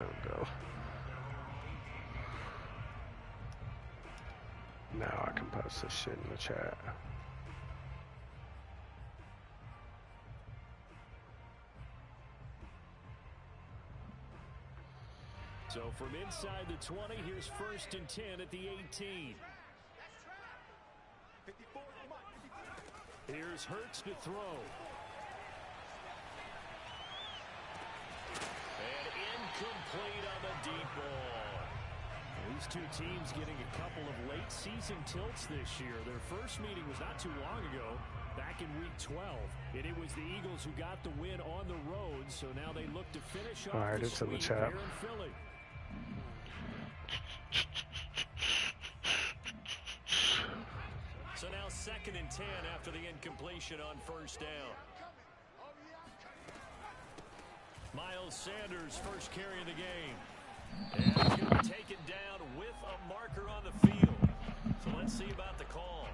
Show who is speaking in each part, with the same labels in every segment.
Speaker 1: There we go. Now I can post this shit in the chat.
Speaker 2: So from inside the 20, here's 1st and 10 at the 18. Here's Hurts to throw. And incomplete on the deep ball. These two teams getting a couple of late season tilts this year. Their first meeting was not too long ago, back in week 12. And it was the Eagles who got the win on the road, so now they look to finish off the sweep here in Philly. So now 2nd and 10 after the incompletion on 1st down. Miles Sanders first carry of the game. And he's going to be taken down with a marker on the field. So let's see about the call.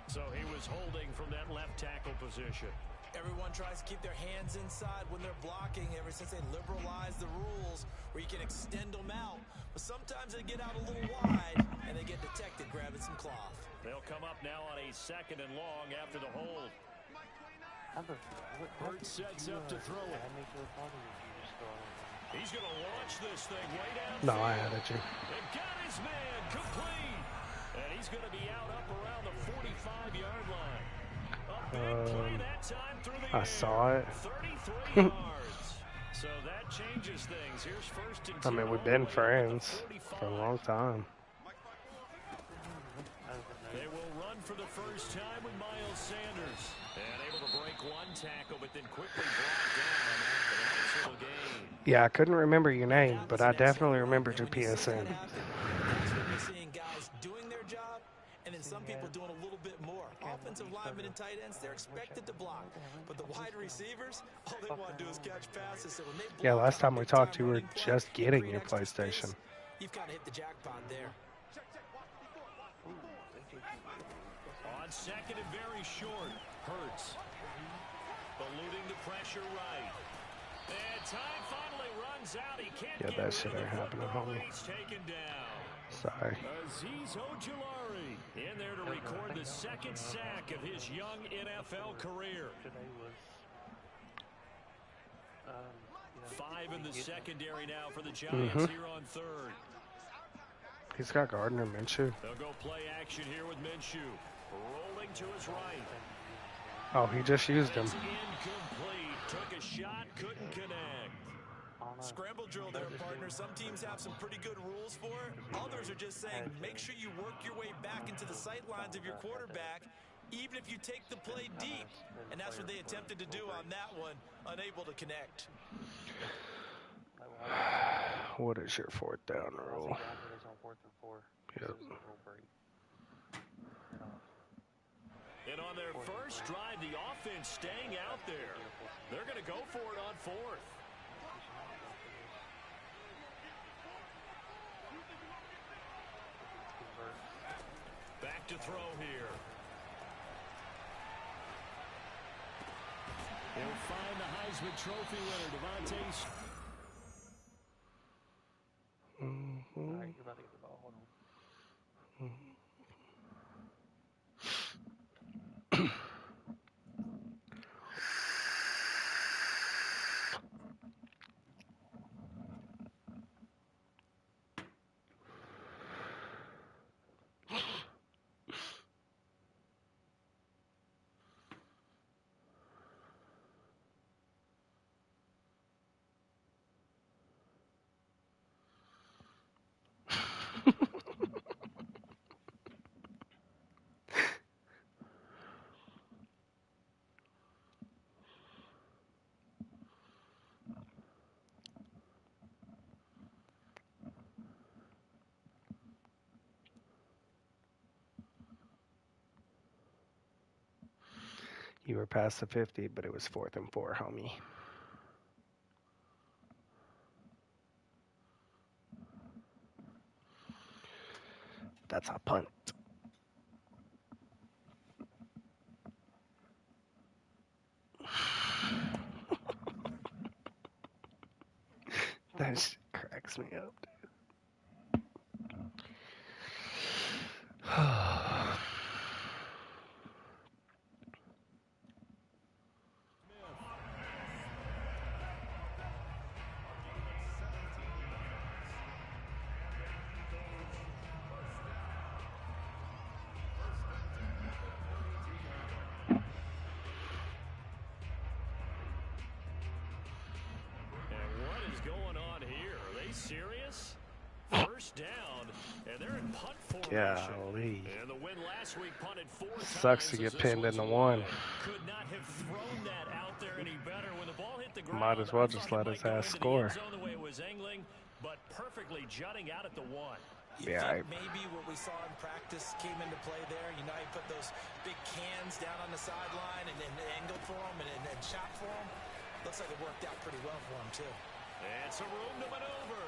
Speaker 2: So he was holding from that left tackle position.
Speaker 3: Everyone tries to keep their hands inside when they're blocking ever since they liberalized the rules where you can extend them out. But sometimes they get out a little wide and they get detected grabbing some cloth.
Speaker 2: They'll come up now on a 2nd and long after the hold. Hurts sets up to throw it. He's going to launch this thing way down.
Speaker 1: No, I had it, you.
Speaker 2: And got his man complete. And he's going to be out up around the 45-yard line.
Speaker 1: I saw it.
Speaker 2: 33 yards. So that changes things. Here's 1st and 10.
Speaker 1: I mean, we've been friends for a long time.
Speaker 2: They will run for the first time with Miles Sanders. And able to break one tackle, but then quickly brought down for the next little game.
Speaker 1: Yeah, I couldn't remember your name, but I definitely remembered your PSN.
Speaker 3: Seeing guys doing their job, and then some people doing a little bit more. Offensive linemen and tight ends, they're expected to block. But the wide receivers, all they want to do is catch passes. So when they block,
Speaker 1: yeah, last time we talked, you were just getting your PlayStation.
Speaker 3: You've kind of hit the jackpot there.
Speaker 2: On 2nd and very short, Hurts. Eluding the pressure right. And time finally runs out. He can't
Speaker 1: yeah, that shit ain't happening, homie.
Speaker 2: He's taken down.
Speaker 1: Sorry.
Speaker 2: Azeez Ojulari in there to record the 2nd sack of his young NFL career. 5 in the secondary now for the Giants here on 3rd.
Speaker 1: He's got Gardner Minshew.
Speaker 2: They'll go play action here with Minshew. Rolling to his right.
Speaker 1: Oh, he just used him.
Speaker 2: Incomplete. Took a shot, couldn't connect.
Speaker 3: Scramble drill there, partner. Some teams have some pretty good rules for it. Others are just saying, make sure you work your way back into the sight lines of your quarterback, even if you take the play deep. And that's what they attempted to do on that one, unable to connect.
Speaker 1: What is your 4th down rule? Yep.
Speaker 2: And on their first drive, the offense staying out there. They're going to go for it on 4th. Back to throw here. He'll find the Heisman Trophy winner, Devontae.
Speaker 4: All right, you're about to get the ball. Hold on.
Speaker 1: You were past the 50, but it was 4th and 4, homie. That's a punt. That's cracks me up, dude.
Speaker 2: Going on here? Are they serious? First down, and they're in punt formation.
Speaker 1: Golly.
Speaker 2: And the win last week punted 4 times.
Speaker 1: Sucks to get pinned in the one.
Speaker 2: Could not have thrown that out there any better when the ball hit the ground.
Speaker 1: Might as well just let his ass score.
Speaker 2: The way it was angling, but perfectly jutting out at the 1.
Speaker 3: You think maybe what we saw in practice came into play there? You know, he put those big cans down on the sideline and then angled for him and shot for him. Looks like it worked out pretty well for him, too.
Speaker 2: And some room to maneuver.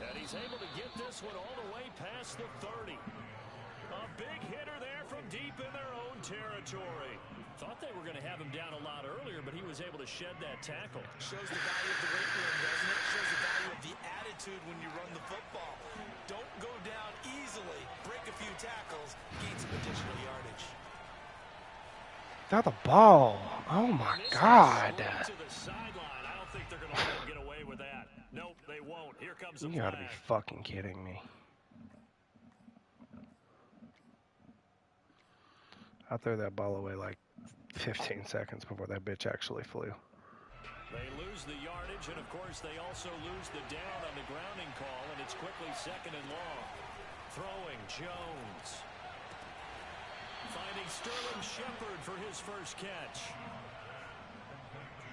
Speaker 2: And he's able to get this one all the way past the 30. A big hitter there from deep in their own territory. Thought they were going to have him down a lot earlier, but he was able to shed that tackle.
Speaker 3: Shows the value of the weight room, doesn't it? Shows the value of the attitude when you run the football. Don't go down easily. Break a few tackles. Gain some additional yardage.
Speaker 1: Got the ball. Oh, my God.
Speaker 2: To the sideline. I don't think they're going to let him get away with that. Nope, they won't. Here comes the
Speaker 1: You gotta be
Speaker 2: flag.
Speaker 1: fucking kidding me. I threw that ball away like 15 seconds before that bitch actually flew.
Speaker 2: They lose the yardage, and of course they also lose the down on the grounding call, and it's quickly 2nd and long. Throwing Jones. Finding Sterling Shepard for his first catch.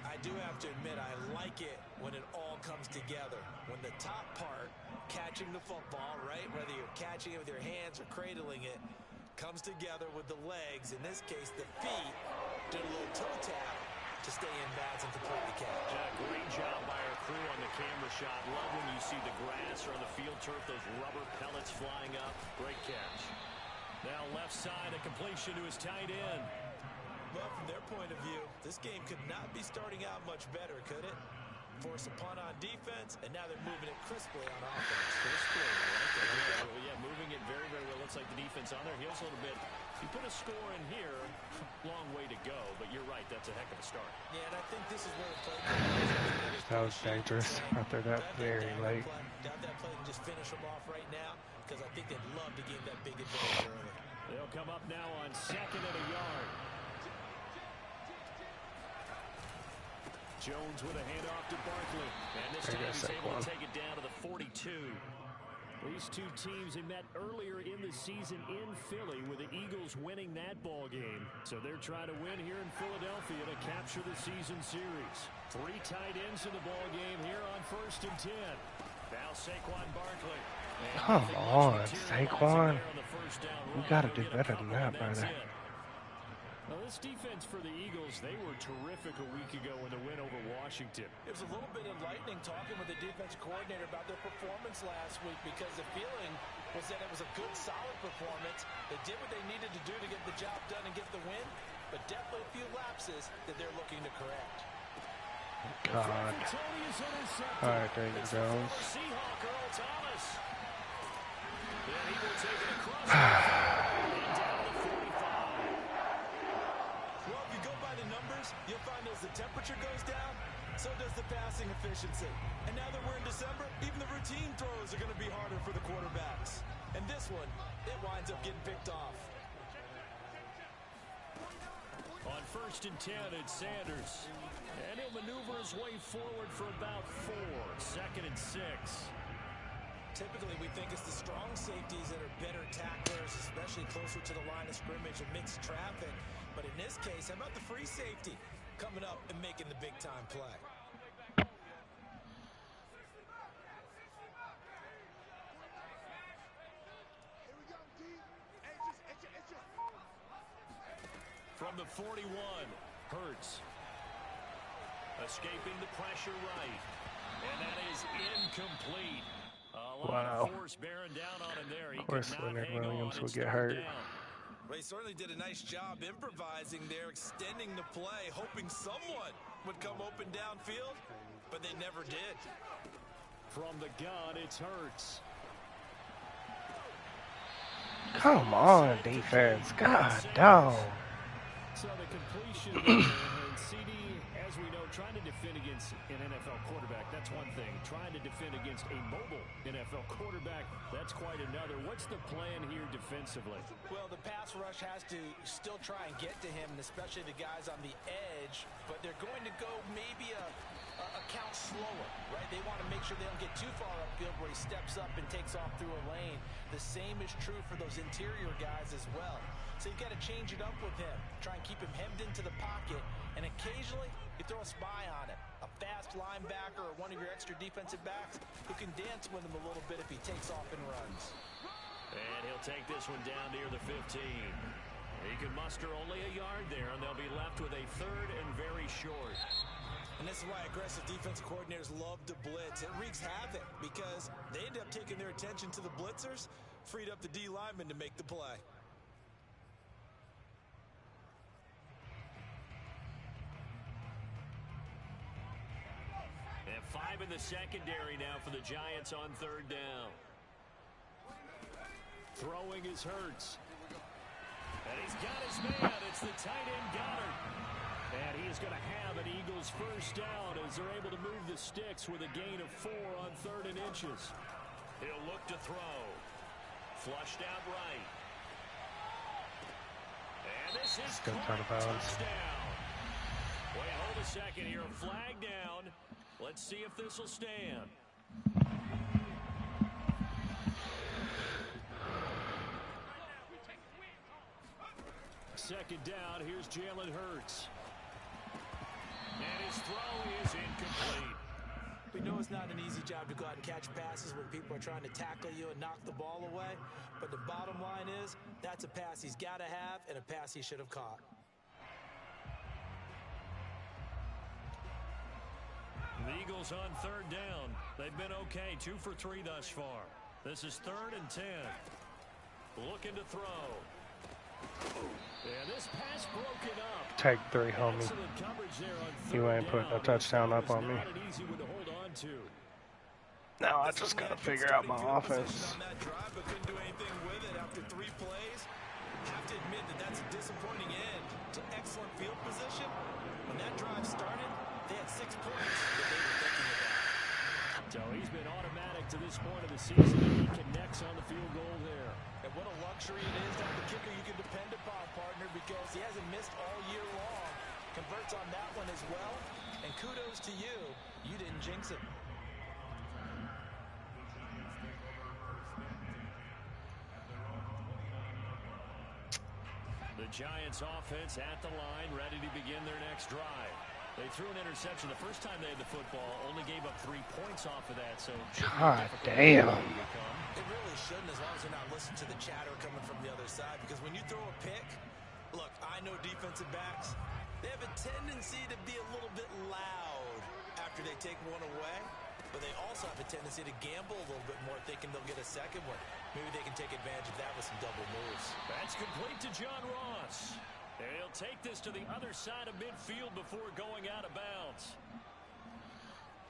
Speaker 3: I do have to admit, I like it when it all comes together. When the top part, catching the football, right, whether you're catching it with your hands or cradling it, comes together with the legs. In this case, the feet, did a little toe tap to stay in bounds and complete the catch.
Speaker 2: Yeah, great job by our crew on the camera shot. Love when you see the grass or on the field turf, those rubber pellets flying up. Great catch. Now left side, a completion to his tight end.
Speaker 3: Well, from their point of view, this game could not be starting out much better, could it? Force a punt on defense, and now they're moving it crisply on offense.
Speaker 2: Crisply, I like that. Yeah, moving it very, very well. Looks like the defense on there heals a little bit. You put a score in here, long way to go, but you're right, that's a heck of a start.
Speaker 3: Yeah, and I think this is where the play comes.
Speaker 1: That was dangerous. I threw that very late.
Speaker 3: Down that play and just finish them off right now, because I think they'd love to gain that big advantage early.
Speaker 2: They'll come up now on 2nd and a yard. Jones with a handoff to Barkley. And this time he's able to take it down to the 42. These two teams, they met earlier in the season in Philly with the Eagles winning that ball game. So they're trying to win here in Philadelphia to capture the season series. 3 tight ends in the ball game here on 1st and 10. Now Saquon Barkley.
Speaker 1: Come on, Saquon. You gotta do better than that, brother.
Speaker 2: Now, this defense for the Eagles, they were terrific a week ago in the win over Washington.
Speaker 3: It was a little bit enlightening talking with the defense coordinator about their performance last week, because the feeling was that it was a good, solid performance. They did what they needed to do to get the job done and get the win, but definitely a few lapses that they're looking to correct.
Speaker 1: God. All right, there you go.
Speaker 2: Seahawk Earl Thomas. And he will take it across the and down to 45.
Speaker 3: Well, if you go by the numbers, you'll find as the temperature goes down, so does the passing efficiency. And now that we're in December, even the routine throws are going to be harder for the quarterbacks. And this one, it winds up getting picked off.
Speaker 2: On 1st and 10, it's Sanders. And he'll maneuver his way forward for about 4. 2nd and 6.
Speaker 3: Typically, we think it's the strong safeties that are better tacklers, especially closer to the line of scrimmage and mixed traffic. But in this case, how about the free safety coming up and making the big-time play?
Speaker 2: From the 41, Hurts. Escaping the pressure right. And that is incomplete. A lot of force bearing down on him there.
Speaker 1: Of course, Leonard Williams will get hurt.
Speaker 3: Well, he certainly did a nice job improvising there, extending the play, hoping someone would come open downfield, but they never did.
Speaker 2: From the gun, it's Hurts.
Speaker 1: Come on, defense. God, dog.
Speaker 2: So the completion there, and CD, as we know, trying to defend against an NFL quarterback, that's one thing. Trying to defend against a mobile NFL quarterback, that's quite another. What's the plan here defensively?
Speaker 3: Well, the pass rush has to still try and get to him, and especially the guys on the edge, but they're going to go maybe a count slower, right? They want to make sure they don't get too far upfield where he steps up and takes off through a lane. The same is true for those interior guys as well. So you've got to change it up with him. Try and keep him hemmed into the pocket, and occasionally you throw a spy on him. A fast linebacker or one of your extra defensive backs who can dance with him a little bit if he takes off and runs.
Speaker 2: And he'll take this one down near the 15. He can muster only a yard there, and they'll be left with a third and very short.
Speaker 3: And this is why aggressive defense coordinators love to blitz. It wreaks havoc because they end up taking their attention to the blitzers, freed up the D lineman to make the play.
Speaker 2: And 5 in the secondary now for the Giants on third down. Throwing is Hurts. And he's got his man. It's the tight end Goddard. And he is going to have an Eagles first down as they're able to move the sticks with a gain of 4 on 3rd and inches. He'll look to throw. Flushed out right. And this is caught. Touchdown. Wait, hold a second here. Flag down. Let's see if this will stand. Second down. Here's Jalen Hurts. And his throw is incomplete.
Speaker 3: We know it's not an easy job to go out and catch passes when people are trying to tackle you and knock the ball away. But the bottom line is, that's a pass he's got to have and a pass he should have caught.
Speaker 2: The Eagles on third down. They've been okay, 2 for 3 thus far. This is 3rd and 10. Looking to throw. Yeah, this pass broken up.
Speaker 1: Take 3, homie. You ain't putting a touchdown up on me. Now I just got to figure out my offense.
Speaker 3: On that drive, but couldn't do anything with it after 3 plays. Have to admit that that's a disappointing end to excellent field position. When that drive started, they had 6 points that they were thinking about.
Speaker 2: So he's been automatic to this point of the season, and he connects on the field goal there.
Speaker 3: And what a luxury it is to have a kicker you can depend upon, partner, because he hasn't missed all year long. Converts on that one as well. And kudos to you. You didn't jinx it.
Speaker 2: The Giants offense at the line, ready to begin their next drive. They threw an interception the first time they had the football, only gave up 3 points off of that. So
Speaker 1: God damn.
Speaker 3: It really shouldn't, as long as you're not listening to the chatter coming from the other side. Because when you throw a pick, look, I know defensive backs, they have a tendency to be a little bit loud after they take one away. But they also have a tendency to gamble a little bit more, thinking they'll get a second one. Maybe they can take advantage of that with some double moves.
Speaker 2: That's complete to John Ross. And he'll take this to the other side of midfield before going out of bounds.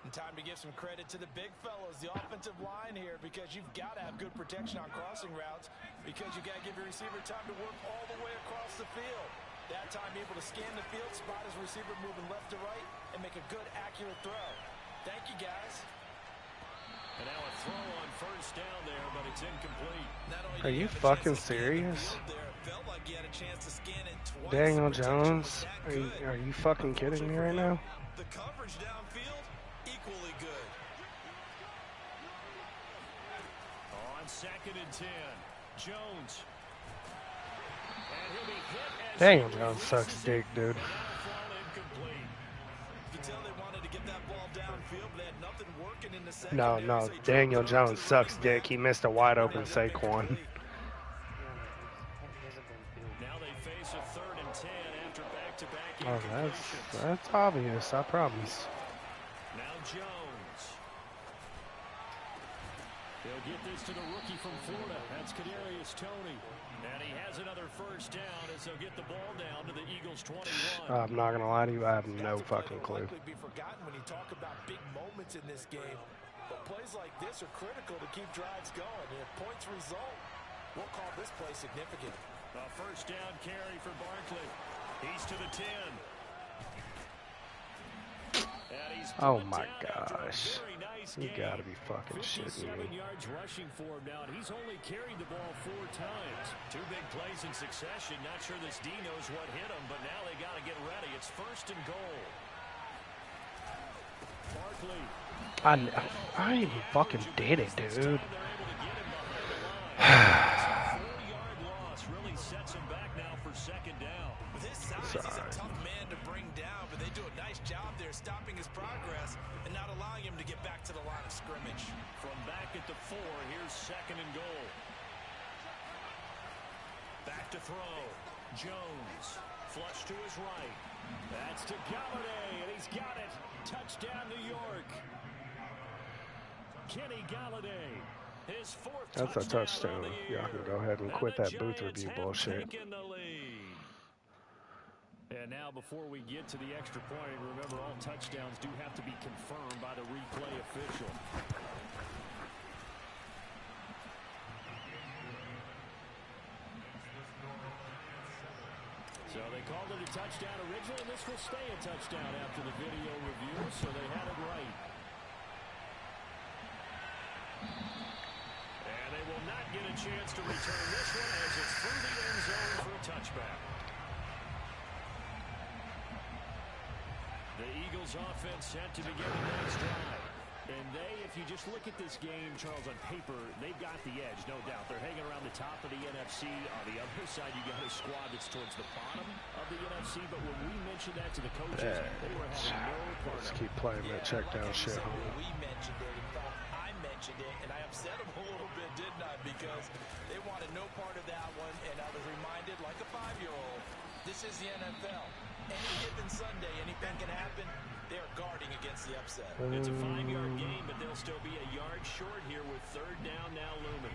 Speaker 3: And time to give some credit to the big fellows, the offensive line here, because you've got to have good protection on crossing routes, because you've got to give your receiver time to work all the way across the field. That time able to scan the field, spot his receiver moving left to right, and make a good, accurate throw. Thank you, guys.
Speaker 2: And now a throw on first down there, but it's incomplete.
Speaker 1: Are you fucking serious? Daniel Jones? Are you fucking kidding me right now?
Speaker 3: The coverage downfield, equally good.
Speaker 2: On 2nd and 10, Jones. And he'll be hit as
Speaker 1: Daniel Jones sucks dick, dude. No, Daniel Jones sucks dick. He missed a wide open Saquon.
Speaker 2: Now they face a 3rd and 10 after back-to-back
Speaker 1: Oh, that's obvious, I promise.
Speaker 2: Now Jones. They'll get this to the rookie from Florida. That's Kadarius Toney. And he has another first down as they'll get the ball down to the Eagles 21.
Speaker 1: I'm not gonna lie to you, I have no fucking clue.
Speaker 3: Be forgotten when you talk about big moments in this game. But Plays like this are critical to keep drives going. And if points result, we'll call this play significant.
Speaker 2: A first down carry for Barkley. He's to the 10.
Speaker 1: Oh my gosh. You gotta be fucking shitting
Speaker 2: 57
Speaker 1: me.
Speaker 2: yards rushing for him now, and he's only carried the ball 4 times. 2 big plays in succession. Not sure this D knows what hit him, but now they got to get ready. It's first and goal. Barkley.
Speaker 1: I even fucking did it, dude.
Speaker 2: 4-yard loss really sets him back now for second down.
Speaker 3: With his size, he's a tough man to bring down, but they do a nice job there stopping his progress and not allowing him to get back to the line of scrimmage.
Speaker 2: From back at the 4, here's second and goal. Back to throw. Jones. Flush to his right. That's to Galladay, and he's got it. Touchdown, New York. Kenny Galladay. His 4th
Speaker 1: That's a touchdown. Y'all can go ahead and quit that booth review bullshit.
Speaker 2: And now before we get to the extra point, remember all touchdowns do have to be confirmed by the replay official. So they called it a touchdown originally. This will stay a touchdown after the video review, so they had it right. And they will not get a chance to return this one as it's through the end zone for a touchback. The Eagles offense set to begin the next drive. And they, if you just look at this game, Charles, on paper, they've got the edge, no doubt. They're hanging around the top of the NFC. On the other side, you got a squad that's towards the bottom of the NFC. But when we mentioned that to the coaches, they were having no part of it.
Speaker 1: Let's keep playing that check down shit.
Speaker 3: We mentioned it. In fact, I mentioned it, and I upset them a little bit, didn't I? Because they wanted no part of that one, and I was reminded, like a 5-year-old, this is the NFL. Any given Sunday, anything can happen. They are guarding against the upset.
Speaker 2: It's a 5-yard gain, but they'll still be a yard short here with third down now looming.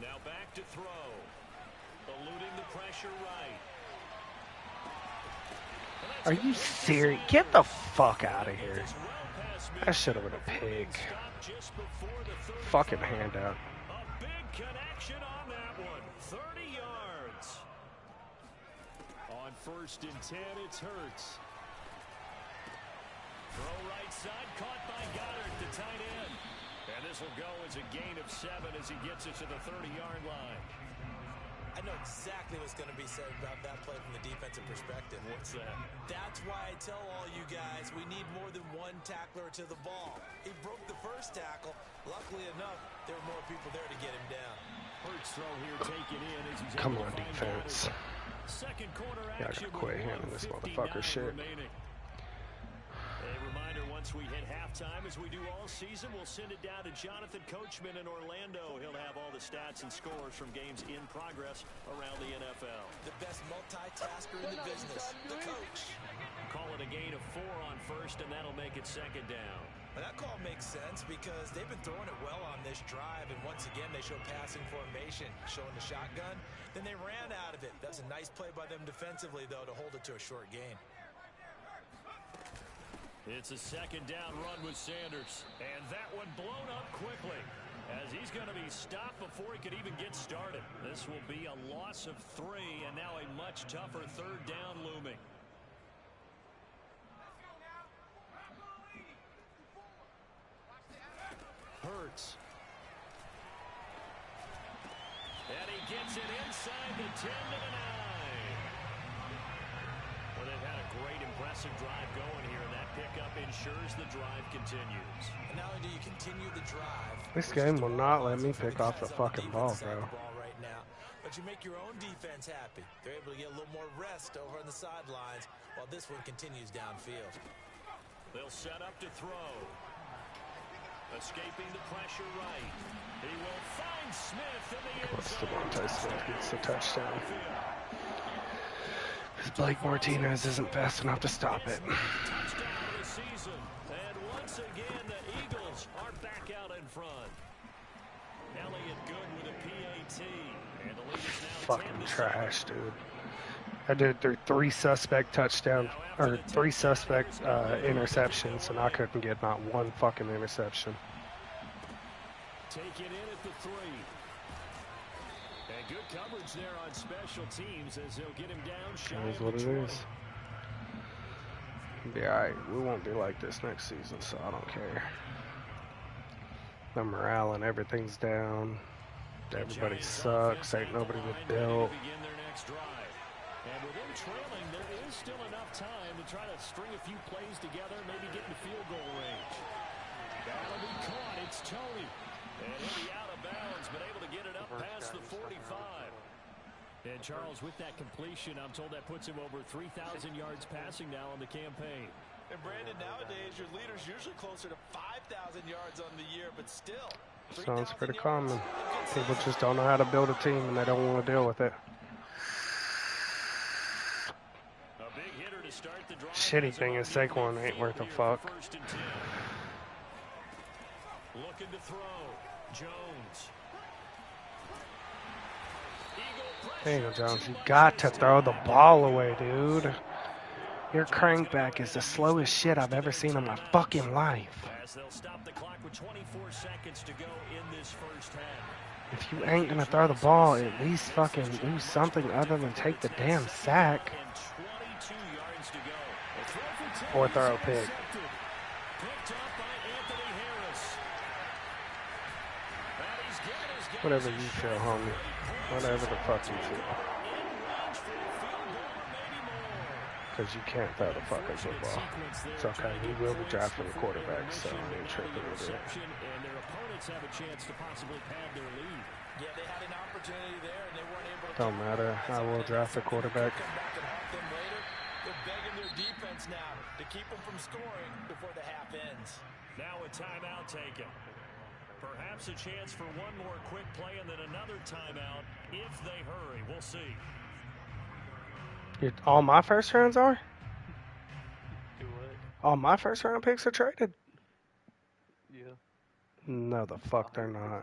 Speaker 2: Now back to throw. Eluding the pressure right.
Speaker 1: Are you serious? Get the fuck out of here. That should have been a pig. Fucking handout.
Speaker 2: A big connection on that one. 30 yards. On first and 10, it's Hurts. Throw right side, caught by Goddard, the tight end. And this will go as a gain of 7 as he gets it to the 30-yard line.
Speaker 3: I know exactly what's going to be said about that play from the defensive perspective.
Speaker 2: What's that?
Speaker 3: That's why I tell all you guys we need more than one tackler to the ball. He broke the first tackle. Luckily enough, there were more people there to get him down.
Speaker 2: Hurts throw here taken in as he's
Speaker 1: Come
Speaker 2: able
Speaker 1: on,
Speaker 2: to find
Speaker 1: defense.
Speaker 2: Goddard. Second quarter
Speaker 1: Y'all
Speaker 2: action
Speaker 1: gotta quit
Speaker 2: with
Speaker 1: handling this
Speaker 2: 1:59
Speaker 1: motherfucker shit.
Speaker 2: remaining. A reminder, once we hit halftime, as we do all season, we'll send it down to Jonathan Coachman in Orlando. He'll have all the stats and scores from games in progress around the NFL.
Speaker 3: The best multitasker in the business, the coach.
Speaker 2: Call it a gain of 4 on first, and that'll make it second down.
Speaker 3: And that call makes sense because they've been throwing it well on this drive, and once again, they show passing formation, showing the shotgun. Then they ran out of it. That's a nice play by them defensively, though, to hold it to a short gain.
Speaker 2: It's a second down run with Sanders. And that one blown up quickly as he's going to be stopped before he could even get started. This will be a loss of 3 and now a much tougher third down looming. Hurts. And he gets it inside the 10 to the 9. Well, they've had a great, impressive drive going here, and that pickup ensures the drive continues.
Speaker 3: And not only do you continue the drive,
Speaker 1: This game will not let me pick off the fucking ball, bro.
Speaker 3: Right now, but you make your own defense happy. They're able to get a little more rest over on the sidelines while this one continues downfield.
Speaker 2: They'll set up to throw. Escaping the pressure right. He will find Smith in the end zone.
Speaker 1: Devontae Smith gets the touchdown. Blake Martinez isn't fast enough to stop it.
Speaker 2: Touchdown of the season. And once again, the Eagles are back out in front. Elliott good with a PAT. And the lead is now
Speaker 1: Fucking
Speaker 2: 10-7.
Speaker 1: trash, dude. I did through 3 suspect touchdowns, or 3 suspect interceptions, and I couldn't get not one fucking interception.
Speaker 2: Take it in at the 3. And good coverage there on special teams as they'll get him down shy
Speaker 1: That is
Speaker 2: of
Speaker 1: what
Speaker 2: the
Speaker 1: it
Speaker 2: 20.
Speaker 1: is. Be alright. We won't be like this next season, so I don't care. The morale and everything's down. Everybody sucks. Ain't nobody with built.
Speaker 2: And with them trailing, there is still enough time to try to string a few plays together, maybe get in field goal range. That'll be caught. It's Tony. And he'll be out of bounds, but able to get it up past the 45. And Charles, with that completion, I'm told that puts him over 3,000 yards passing now on the campaign.
Speaker 3: And Brandon, nowadays your leader's usually closer to 5,000 yards on the year, but still.
Speaker 1: Sounds pretty common. People just don't know how to build a team and they don't want to deal with it.
Speaker 2: A big hitter to start the drive.
Speaker 1: Shitty thing is Saquon ain't worth a fuck.
Speaker 2: Looking to throw. Jones.
Speaker 1: Daniel Jones, you got to throw the ball away, dude. Your crankback is the slowest shit I've ever seen in my fucking life.
Speaker 2: As they'll stop the clock with 24 seconds to go in this first half.
Speaker 1: If you ain't gonna throw the ball, at least fucking do something other than take the damn sack. Or throw a pick. Whatever you feel, homie. Whatever the fuck you feel. Because you can't throw the fucking football. It's okay. We will be drafting a quarterback, so I ain't tripping with it.
Speaker 2: And their opponents have a chance to possibly pad their lead.
Speaker 3: Yeah, they had an opportunity there, and they weren't able to.
Speaker 1: Don't matter. I will draft a quarterback.
Speaker 3: Come back and haunt them later. They're begging their defense now to keep them from scoring before the half ends.
Speaker 2: Now a timeout taken. Perhaps a chance for one more quick play and then another timeout if they hurry. We'll see.
Speaker 1: All my first rounds are?
Speaker 4: Do what?
Speaker 1: All my first round picks are traded?
Speaker 4: Yeah.
Speaker 1: No, the fuck they're not.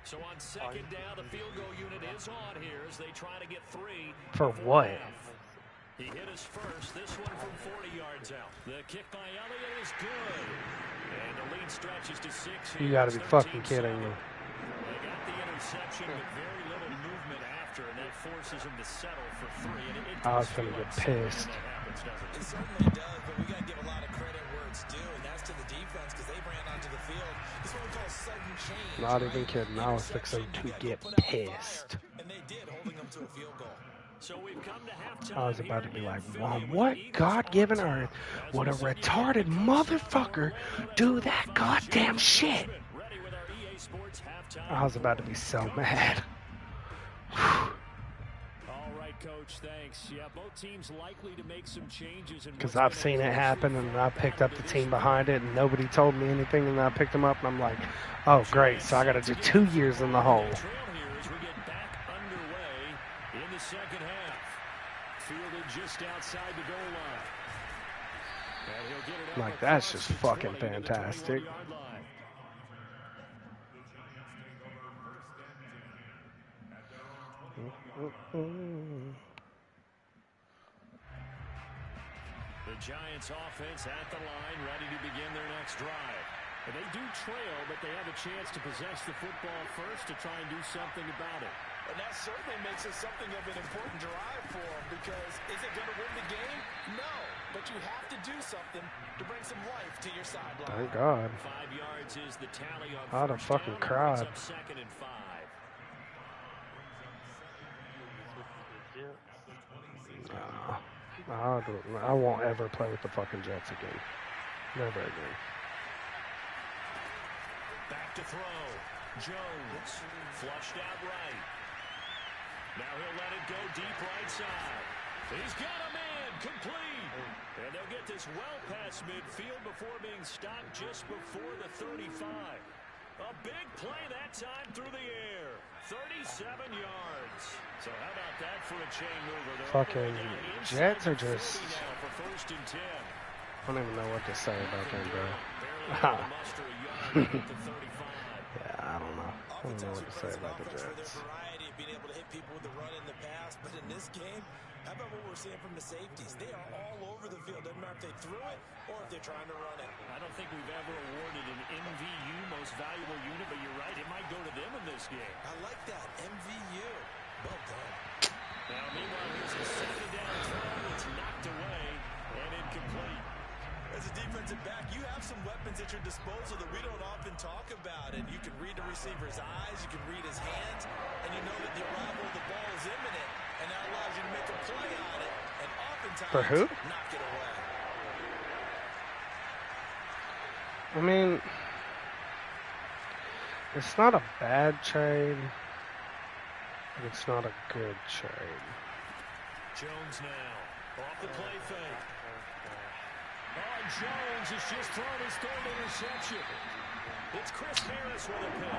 Speaker 2: So on second down, the field goal unit is on here as they try to get 3.
Speaker 1: For what?
Speaker 2: He hit his first, this one from 40 yards out. The kick by Elliott is good. And the lead stretches to 6 here.
Speaker 1: You gotta be fucking kidding me.
Speaker 2: They got the interception, but very little movement after, and that forces him to settle for 3. And
Speaker 1: I was gonna get pissed.
Speaker 3: It certainly does, but we got to give a lot of credit where it's due, and that's to the defense because they ran onto the field. This is what we call sudden change.
Speaker 1: Not even kidding. I was fixing to get pissed.
Speaker 3: And they did, holding them to a field goal.
Speaker 2: So we've come to halftime.
Speaker 1: I was about to be like, well, what God-given earth would a retarded motherfucker do that goddamn shit? I was about to be so mad.
Speaker 2: All right, Coach, thanks. Yeah, both teams likely to make some changes.
Speaker 1: Because I've seen it happen, and I picked up the team behind it, and nobody told me anything, and I picked them up, and I'm like, oh, great, so I got to do 2 years in the hole.
Speaker 2: Second half. Fielded just outside the goal line. And he'll get it
Speaker 1: Like, that's just fucking fantastic.
Speaker 2: The Giants offense at the line, ready to begin their next drive. And they do trail, but they have a chance to possess the football first to try and do something about it.
Speaker 3: And that certainly makes it something of an important drive for them because is it going to win the game? No, but you have to do something to bring some life to your sideline.
Speaker 1: Thank God.
Speaker 2: 5 yards is the tally on
Speaker 1: I'd have fucking cried.
Speaker 2: Second and 5.
Speaker 1: I won't ever play with the fucking Jets again. Never again.
Speaker 2: Back to throw. Jones flushed out right. Now he'll let it go deep right side. He's got a man complete. And they'll get this well past midfield before being stopped just before the 35. A big play that time through the air. 37 yards. So how about that for a chain mover?
Speaker 1: Fucking Jets are just...
Speaker 2: For first and 10.
Speaker 1: I don't even know what to say about them, bro. Yeah, I don't know. I don't know what to say about the Jets.
Speaker 3: people with the run in the pass, but in this game, how about what we're seeing from the safeties? They are all over the field. Doesn't matter if they threw it or if they're trying to run it.
Speaker 2: I don't think we've ever awarded an MVU, most valuable unit, but you're right, it might go to them in this game.
Speaker 3: I like that, MVU. Well done.
Speaker 2: Now, meanwhile, here's a second down throw. It's knocked away and incomplete.
Speaker 3: As a defensive back, you have some weapons at your disposal that we don't often talk about. And you can read the receiver's eyes, you can read his hands, and you know that the arrival of the ball is imminent. And that allows you to make a play on it, and oftentimes
Speaker 1: For who?
Speaker 3: knock it away.
Speaker 1: I mean, it's not a bad trade, but it's not a good trade.
Speaker 2: Jones now, off the play fake. Oh, Jones has just thrown his third interception. It's Chris Harris with a pick.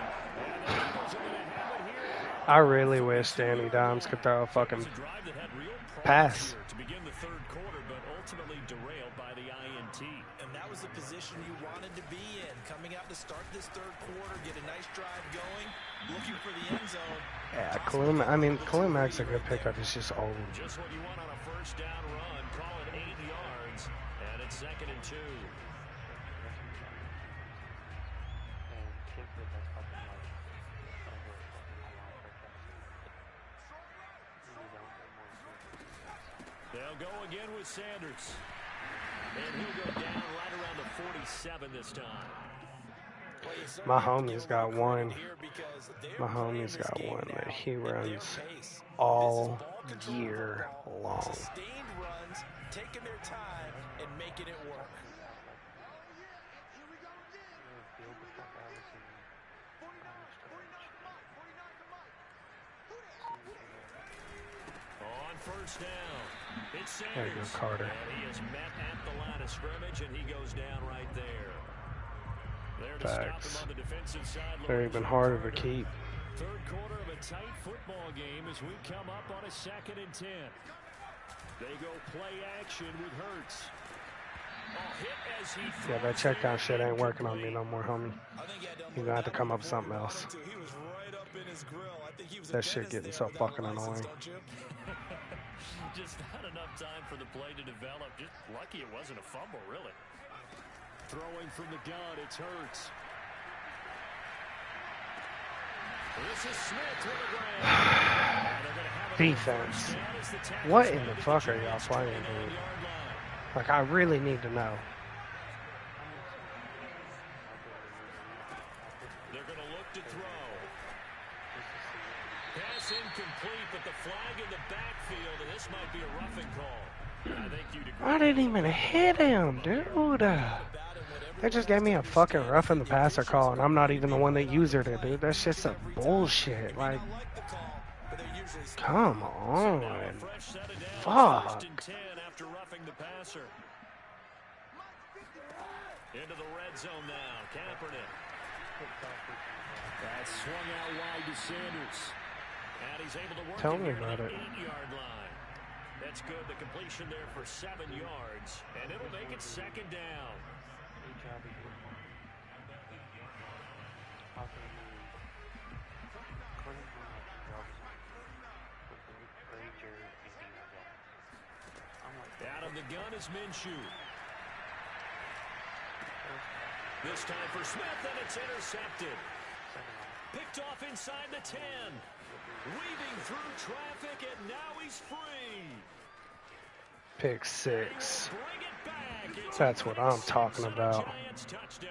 Speaker 2: And the Eagles are going to have it here.
Speaker 1: I really wish Danny Dimes could throw a fucking pass.
Speaker 2: To begin the third quarter, but ultimately derailed by the INT.
Speaker 3: And that was the position you wanted to be in. Coming out to start this third quarter, get a nice drive going, looking for the end zone.
Speaker 1: Yeah, Khalil Mack's a good pickup. He's just old.
Speaker 2: Just what you want on a first down run. Call it 8 yards. And it's 2nd and 2. They'll go again with Sanders. And he'll go down right around the 47 this time.
Speaker 1: My homie's got one. My homie's got one that he runs all year long.
Speaker 3: Sustained runs, taking their time and making it work.
Speaker 2: On first down, it's Sanders.
Speaker 1: There you go, Carter.
Speaker 2: And he is met at the line of scrimmage, and he goes down right there. There to
Speaker 1: Facts.
Speaker 2: stop him on the defensive side.
Speaker 1: They're even harder to keep.
Speaker 2: Third quarter of a tight football game as we come up on a 2nd and 10. They go play action with Hurts.
Speaker 1: Yeah, that check down shit ain't working on me no more, homie. You're gonna have to come up with something else. That shit getting so fucking annoying.
Speaker 2: Just not enough time for the play to develop. Just lucky it wasn't a fumble, really. Throwing from the gun, it's Hurts. This is Smith to the ground.
Speaker 1: Defense. What in the fuck are y'all playing, dude? Like, I really need to know.
Speaker 2: They're going to look to throw. Pass incomplete, but the flag in the backfield, and this might be a roughing call. I think you'd agree.
Speaker 1: I didn't even hit him, dude. They just gave me a fucking roughing the passer call, and I'm not even the one that used it, dude. That's just some bullshit. Like, come on. Fuck.
Speaker 2: After roughing the passer. Into the red zone now. Kaepernick. That swung out wide to Sanders. And he's able to work
Speaker 1: Tell me
Speaker 2: it
Speaker 1: about
Speaker 2: at
Speaker 1: it.
Speaker 2: the 8-yard line. That's good. The completion there for 7 yards. And it'll make it 2nd down. Out of the gun is Minshew. This time for Smith, and it's intercepted. Picked off inside the 10. Weaving through traffic, and now he's free.
Speaker 1: Pick 6.
Speaker 2: Bring it back. It's
Speaker 1: That's what I'm talking about.
Speaker 2: Giants touchdown.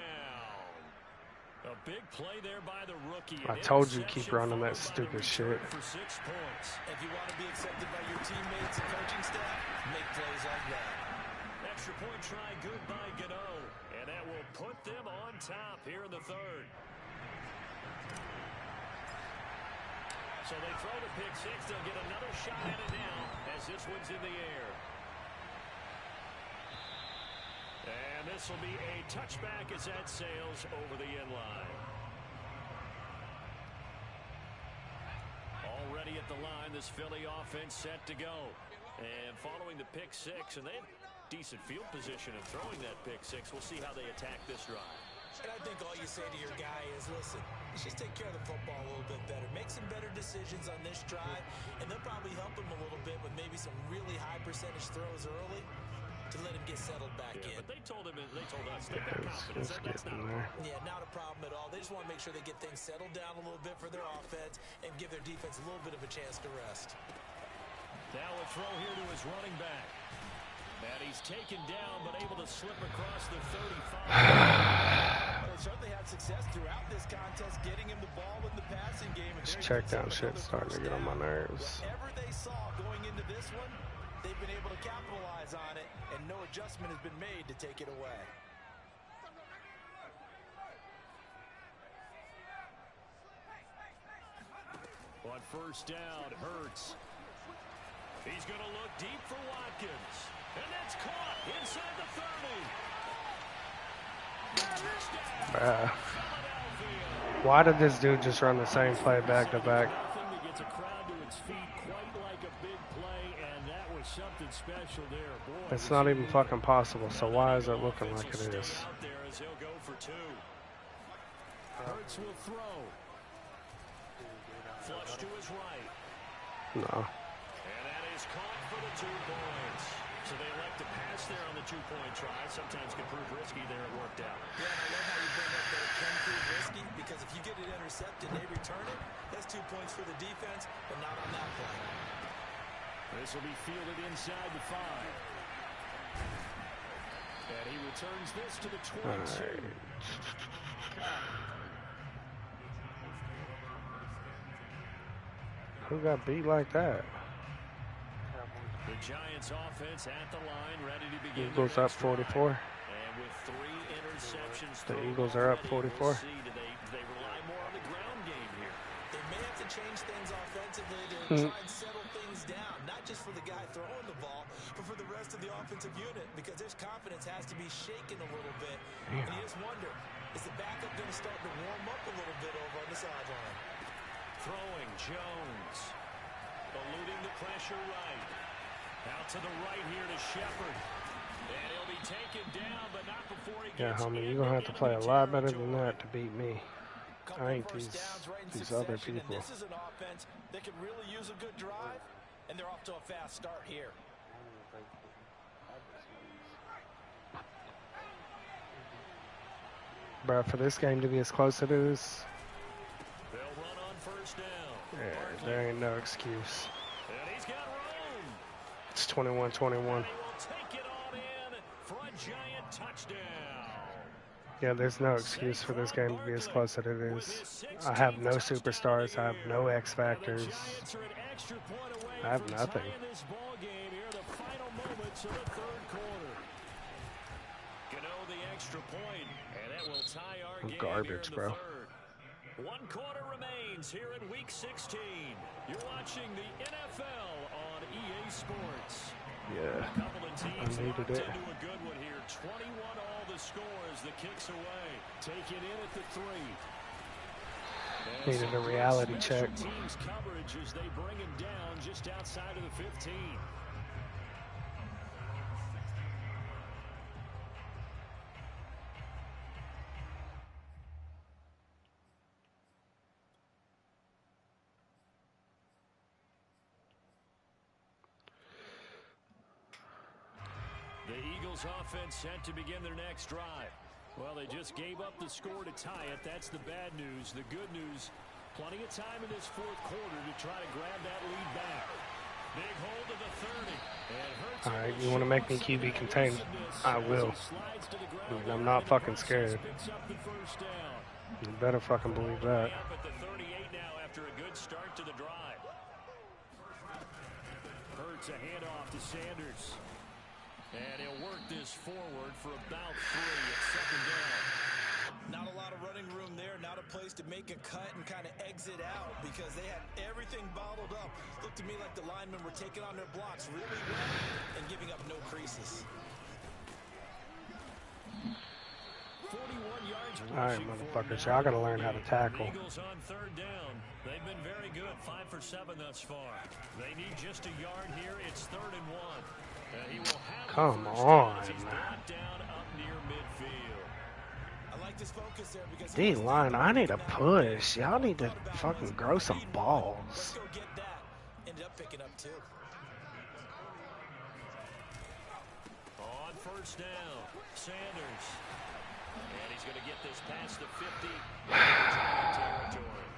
Speaker 2: A big play there by the rookie.
Speaker 1: I told you keep running that stupid shit.
Speaker 2: For 6 points.
Speaker 3: If you want to be accepted by your teammates and coaching staff, make plays like that.
Speaker 2: Extra point try good by Gano. And that will put them on top here in the third. So they throw the pick 6. They'll get another shot at it now as this one's in the air. And this will be a touchback as that sails over the end line. Already at the line, this Philly offense set to go. And following the pick 6, and they have decent field position of throwing that pick 6. We'll see how they attack this drive.
Speaker 3: And I think all you say to your guy is, listen, Let's just take care of the football a little bit better. Make some better decisions on this drive, and they'll probably help him a little bit with maybe some really high percentage throws early to let him get settled back in.
Speaker 2: But they told us they've got confidence. That's not a problem.
Speaker 3: Yeah, not a problem at all. They just want to make sure they get things settled down a little bit for their offense and give their defense a little bit of a chance to rest.
Speaker 2: Now a throw here to his running back. And he's taken down, but able to slip across the 35.
Speaker 3: Well, certainly had success throughout this contest, getting him the ball in the passing game.
Speaker 1: This check down shit's starting to get on my nerves.
Speaker 3: Whatever they saw going into this one, they've been able to capitalize on it, and no adjustment has been made to take it away.
Speaker 2: On first down, Hurts. He's going to look deep for Watkins. And that's caught inside the 30. Touchdown.
Speaker 1: Why did this dude just run the same play back to back?
Speaker 2: Gets a crowd to its feet quite like a big play, and that was something special there. Boy,
Speaker 1: it's not even fucking possible, so why is it looking like it is?
Speaker 2: He'll go for 2. Hurts will throw. Flush to his right.
Speaker 1: No.
Speaker 2: And that is caught for the 2 points. So they elect to pass there on the 2-point try. Sometimes can prove risky there. It worked out.
Speaker 3: Yeah, and I love how you bring up that it can prove risky, because if you get it intercepted and they return it, that's 2 points for the defense, but not on that play.
Speaker 2: This will be fielded inside the 5. And he returns this to the 22.
Speaker 1: Who got beat like that?
Speaker 2: The Giants offense at the line, ready to begin.
Speaker 1: Eagles up 44.
Speaker 2: And with 3 interceptions,
Speaker 1: the Eagles are up 44.
Speaker 2: They rely more on the ground game here.
Speaker 3: They may have to change things offensively to try and settle things down, not just for the guy throwing the ball, but for the rest of the offensive unit, because his confidence has to be shaken a little bit. And you just wonder, is the backup going to start to warm up a little bit over on the sideline?
Speaker 2: Throwing Jones, eluding the pressure right. Out to the right here to Shepard. And he'll be taken down, but not before he gets
Speaker 1: homie, you're going to have to play a lot better than that to beat me. I ain't these other people.
Speaker 3: This is an offense that could really use a good drive, and they're off to a fast start here.
Speaker 1: Bro, for this game to be as close as it is,
Speaker 2: they'll run on first down.
Speaker 1: yeah, there ain't no excuse.
Speaker 2: And he's got room.
Speaker 1: It's 21-21.
Speaker 2: And he will take it on in for a giant touchdown.
Speaker 1: Yeah, there's no excuse for this game to be as close as it is. I have no superstars. I have no X factors. I have nothing. I'm garbage, bro.
Speaker 2: 1 quarter remains here in Week 16. You're watching the NFL on EA Sports.
Speaker 1: Yeah, I needed it.
Speaker 2: Into a good one here. 21 all the scores. The kicks away. Taken in at the 3.
Speaker 1: Needed a reality check.
Speaker 2: Teams coverage as they bring him down just outside of the 15. The Eagles offense set to begin their next drive. Well, they just gave up the score to tie it. That's the bad news. The good news, plenty of time in this 4th quarter to try to grab that lead back. Big hold of the 30.
Speaker 1: All right, you want to make me QB contained? I will. I'm not fucking scared. You better fucking believe that.
Speaker 2: At the 38 now after a good start to the drive. Hurts a handoff to Sanders. And he'll work this forward for about 3 at 2nd down.
Speaker 3: Not a lot of running room there, not a place to make a cut and kind of exit out because they had everything bottled up. Looked to me like the linemen were taking on their blocks really well and giving up no creases.
Speaker 2: 41 yards.
Speaker 1: All right, motherfuckers, y'all gotta learn how to tackle.
Speaker 2: Eagles on 3rd down. They've been very good, 5 for 7 thus far. They need just a yard here. It's 3rd and 1.
Speaker 1: Come on.
Speaker 2: He's brought down up near midfield.
Speaker 3: I like liked his focus there because
Speaker 1: D-line, I need a push. Y'all need to fucking grow some balls.
Speaker 3: Let's go get that. Ended up picking up 2.
Speaker 2: On first down, Sanders. And he's going to get this past the 50 territory.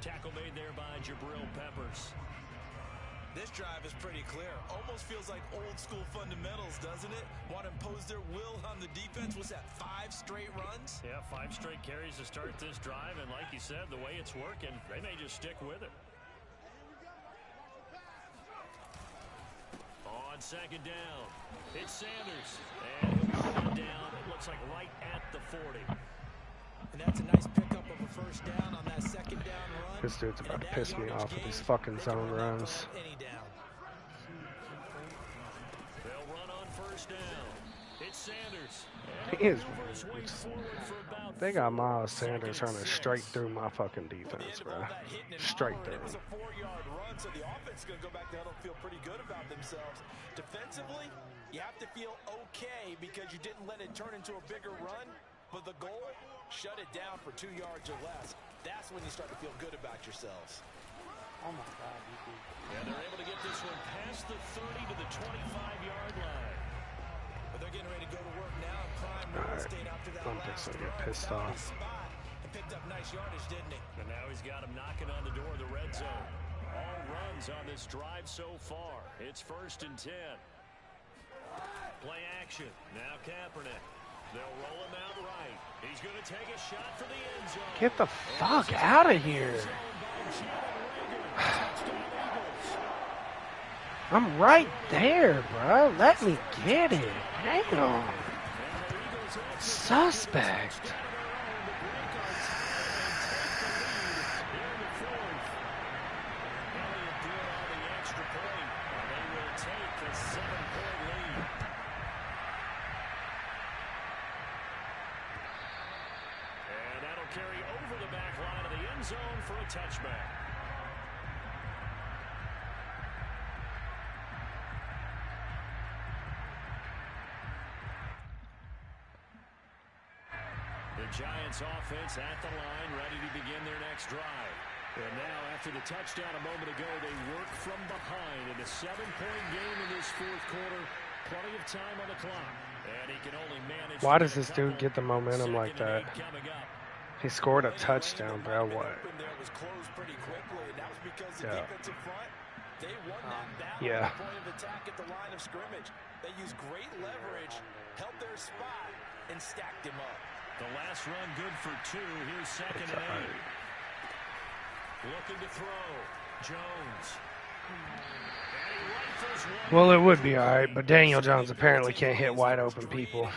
Speaker 2: Tackle made there by Jabril Peppers.
Speaker 3: This drive is pretty clear. Almost feels like old school fundamentals, doesn't it? Want to impose their will on the defense. Was that 5 straight runs?
Speaker 2: Yeah, 5 straight carries to start this drive. And like you said, the way it's working, they may just stick with it. On second down, it's Sanders. And he'll put it down. It looks like right at the 40.
Speaker 3: And that's a nice pickup of a first down on that second down run.
Speaker 1: This dude's about to piss me off with these fucking zone runs.
Speaker 2: They'll run on first down. It's Sanders.
Speaker 1: He is. They got Miles Sanders running straight through my fucking defense, bro. Straight through.
Speaker 3: It was a 4-yard run, so the offense is going to go back to huddle and feel pretty good about themselves. Defensively, you have to feel okay because you didn't let it turn into a bigger run. But the goal, shut it down for 2 yards or less. That's when you start to feel good about yourselves.
Speaker 4: Oh my God, you do.
Speaker 2: And they're able to get this one past the 30 to the 25-yard line.
Speaker 3: But they're getting ready to go to work now and prime real estate after that last
Speaker 1: get pissed off.
Speaker 3: And picked up nice yardage, didn't he?
Speaker 2: And now he's got him knocking on the door of the red zone. All runs on this drive so far. It's 1st and 10. Play action. Now Kaepernick. They'll roll him out right. He's going to take a shot for the end zone.
Speaker 1: Get the fuck out of here. I'm right there, bro. Let me get it. Damn. Suspect.
Speaker 2: Carry over the back line of the end zone for a touchback. The Giants offense at the line, ready to begin their next drive. And now, after the touchdown a moment ago, they work from behind in a 7-point game in this 4th quarter. Plenty of time on the clock. And he can only manage.
Speaker 1: Why does this dude get the momentum like that? He scored a touchdown, bro. What? Yeah. Yeah.
Speaker 3: They used great leverage, held their spot, and stacked him up.
Speaker 2: The last run good for 2. Here's 2nd and 8. Looking to throw. Jones.
Speaker 1: Well, it would be all right, but Daniel Jones apparently can't hit wide open people.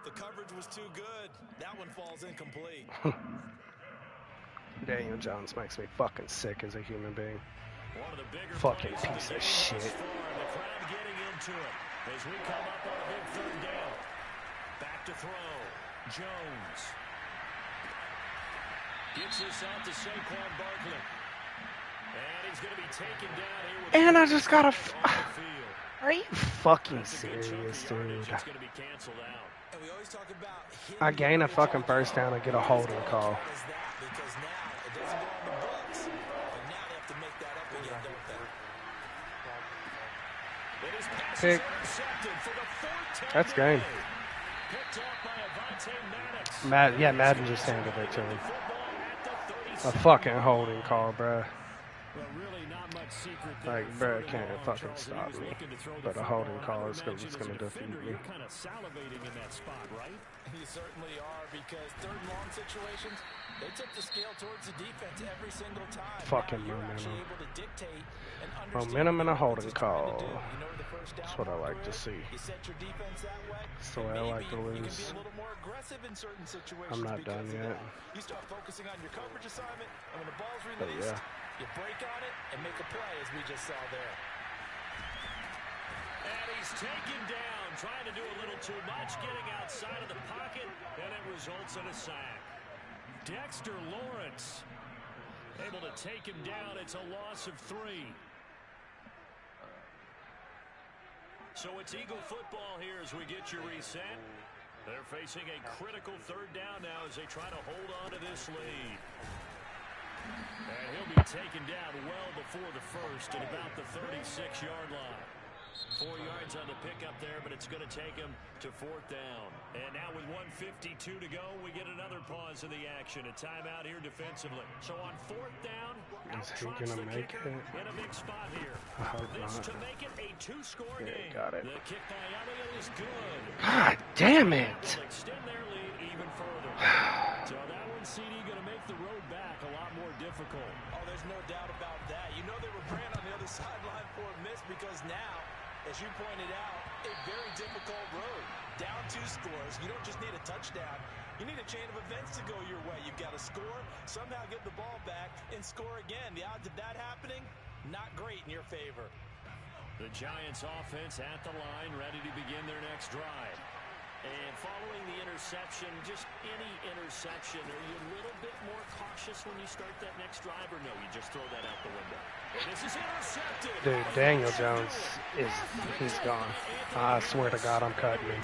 Speaker 3: The coverage was too good. That one falls incomplete.
Speaker 1: Daniel Jones makes me fucking sick as a human being.
Speaker 2: One of the bigger
Speaker 1: fucking piece of shit.
Speaker 2: The crowd getting into it as we come up on a big 3rd down. Back to throw. Jones. Gets this out to Saquon Barkley. And he's going to be taken down here with
Speaker 1: and I just got a... Are you fucking serious, dude? I gain a fucking first down and get a holding call. Pick. That's game. Madden just handed it to him. A fucking holding call, bruh. Like, bro, can't fucking stop me. But a holding call is gonna defeat me.
Speaker 2: You're kind of salivating in that spot, right?
Speaker 3: You certainly are, because 3rd and long situations, they tip the scale towards the defense every single time.
Speaker 1: Fucking momentum. Momentum and a holding call. That's what I like to see. That's the way I like to lose. I'm not done yet.
Speaker 3: You start focusing on your coverage assignment, and when the ball's
Speaker 1: But
Speaker 3: released,
Speaker 1: yeah.
Speaker 3: you break on it and make a play, as we just saw there.
Speaker 2: And he's taken down, trying to do a little too much, getting outside of the pocket, and it results in a sack. Dexter Lawrence able to take him down. It's a loss of 3. So it's Eagle football here as we get you reset. They're facing a critical third down now as they try to hold on to this lead. And he'll be taken down well before the first at about the 36-yard line. 4 yards on the pickup there, but it's going to take him to fourth down. And now with 1:52 to go, we get another pause in the action. A timeout here defensively. So on fourth down,
Speaker 1: is he going to make it?
Speaker 2: In a big spot here.
Speaker 1: I hope
Speaker 2: this
Speaker 1: not.
Speaker 2: to make it a two-score game.
Speaker 1: Got it.
Speaker 2: The kick by Elliott is good.
Speaker 1: God damn it.
Speaker 2: Extend their lead even further. So that one, CD, going to make the road back a lot more difficult.
Speaker 3: Oh, there's no doubt about that. You know they were praying on the other sideline for a miss because now, as you pointed out, a very difficult road. Down 2 scores. You don't just need a touchdown. You need a chain of events to go your way. You've got to score, somehow get the ball back, and score again. The odds of that happening, not great in your favor.
Speaker 2: The Giants offense at the line, ready to begin their next drive. And following the interception, just any interception, are you a little bit more cautious when you start that next drive, or no, you just throw that out the window? And this is intercepted.
Speaker 1: Dude, Daniel Jones he's gone. I swear to God, I'm cutting him.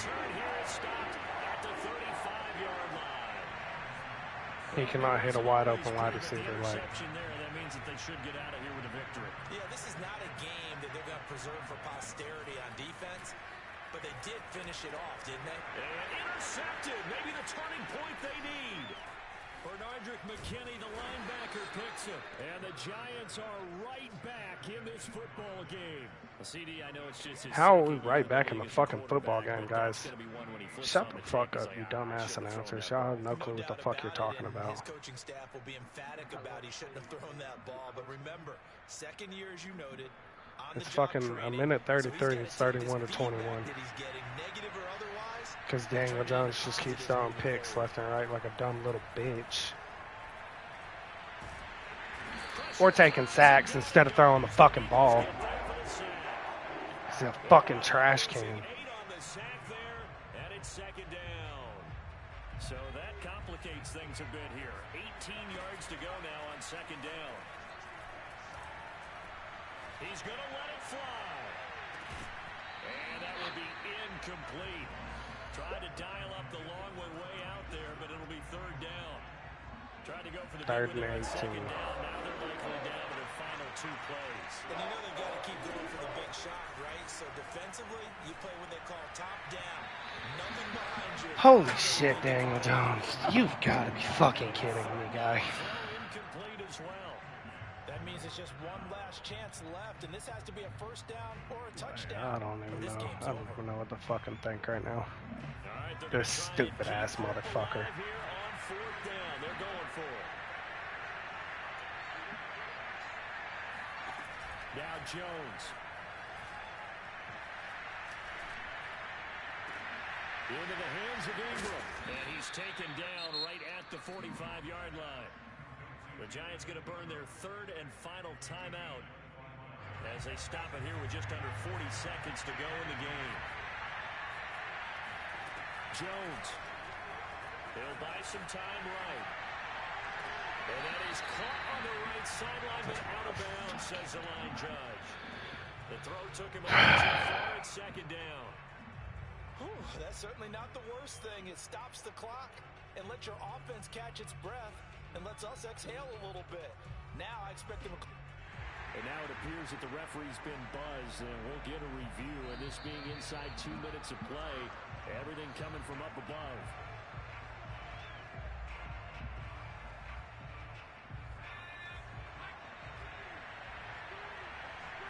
Speaker 1: He cannot hit a wide open wide receiver like.
Speaker 2: That means that they should get out of here with a victory.
Speaker 3: Yeah, this is not a game that they're going to preserve for posterity on defense. But they did finish it off, didn't they?
Speaker 2: And intercepted. Maybe the turning point they need. Bernardrick McKinney, the linebacker, picks it. And the Giants are right back in this football game. CD, I know it's just
Speaker 1: how are we right back in the fucking football game, guys? Shut the fuck up, you dumbass announcers. Y'all have no clue what the fuck you're talking about.
Speaker 3: His coaching staff will be emphatic about he shouldn't have thrown that ball. But remember, second year, as you noted,
Speaker 1: it's fucking a minute 33. It's 31 to 21. Because Daniel Jones just keeps throwing picks left and right like a dumb little bitch. Or taking sacks instead of throwing the fucking ball. He's a fucking trash can.
Speaker 2: So that complicates things a bit here. 18 yards to go now on second down. He's going to let it fly. And that will be incomplete. Tried to dial up the long one way out there, but it'll be third down. Tried to go for the
Speaker 1: third and 18.
Speaker 2: Second down. Now they're likely down to their final 2 plays.
Speaker 3: And you know they've got to keep going for the big shot, right? So defensively, you play what they call top down. Nothing behind you.
Speaker 1: Holy shit, Daniel Jones. You've got to be fucking kidding me, guy.
Speaker 2: Incomplete as well.
Speaker 3: That means it's just one last chance left, and this has to be a first down or a touchdown.
Speaker 1: I don't even know. I don't even know what to fucking think right now. This stupid ass motherfucker.
Speaker 2: Here on fourth down, they're going for it. Now Jones. Into the hands of Ingram. And he's taken down right at the 45-yard line. The Giants going to burn their third and final timeout as they stop it here with just under 40 seconds to go in the game. Jones. He'll buy some time right. And that is caught on the right sideline, but out of bounds, says the line judge. The throw took him a little too far at second down.
Speaker 3: Whew, that's certainly not the worst thing. It stops the clock and lets your offense catch its breath and lets us exhale a little bit. Now I expect them to...
Speaker 2: And now it appears that the referee's been buzzed, and we'll get a review. And this being inside 2 minutes of play, everything coming from up above.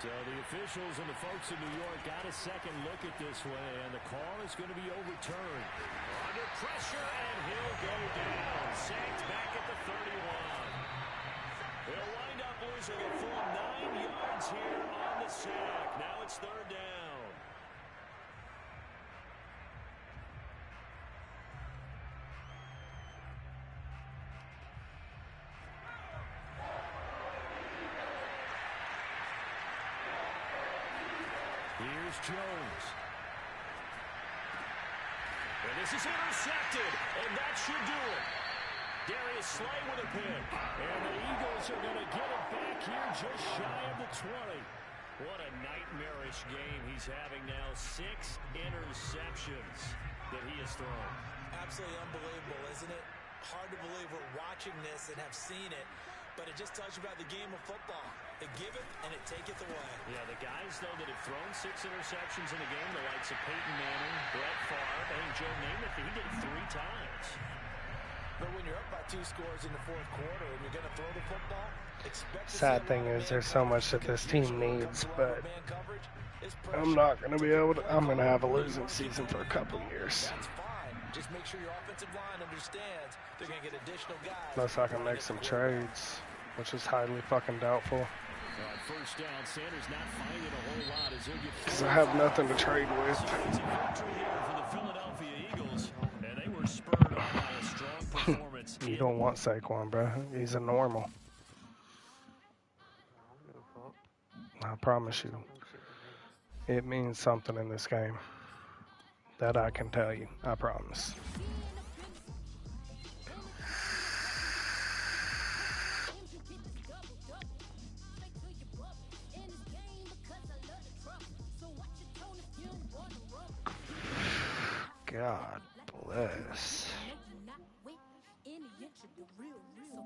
Speaker 2: So the officials and the folks in New York got a second look at this one, and the call is going to be overturned. Under pressure, and he'll go down. Sacked back at the 31. He'll wind up losing a full 9 yards here on the sack. Now it's third down. Here's Jones. And this is intercepted, and that should do it. Darius Slay with a pick. And the Eagles are going to get it back here just shy of the 20. What a nightmarish game he's having now. 6 interceptions that he has thrown.
Speaker 3: Absolutely unbelievable, isn't it? Hard to believe we're watching this and have seen it, but it just tells you about the game of football. It giveth and it taketh away.
Speaker 2: Yeah, the guys, though, that have thrown 6 interceptions in a game, the likes of Peyton Manning, Brett Favre, and Joe Namath, he did it 3 times.
Speaker 3: But when you're up by 2 scores in the 4th quarter and you're going to throw the football,
Speaker 1: sad thing is there's so much that this team needs, but I'm not going to be able to. I'm going to have a losing season for a couple years.
Speaker 3: That's fine. Just make sure your offensive line understands they're going to get additional guys.
Speaker 1: Unless I can make some trades, which is highly fucking doubtful.
Speaker 2: First down, Sanders not finding a whole lot as he'll get
Speaker 1: Because I have nothing to trade with.
Speaker 2: victory here for the Philadelphia Eagles, and they were spurred on by a strong performance.
Speaker 1: You don't want Saquon, bro. He's a normal. I promise you. It means something in this game. That I can tell you. I promise. God bless.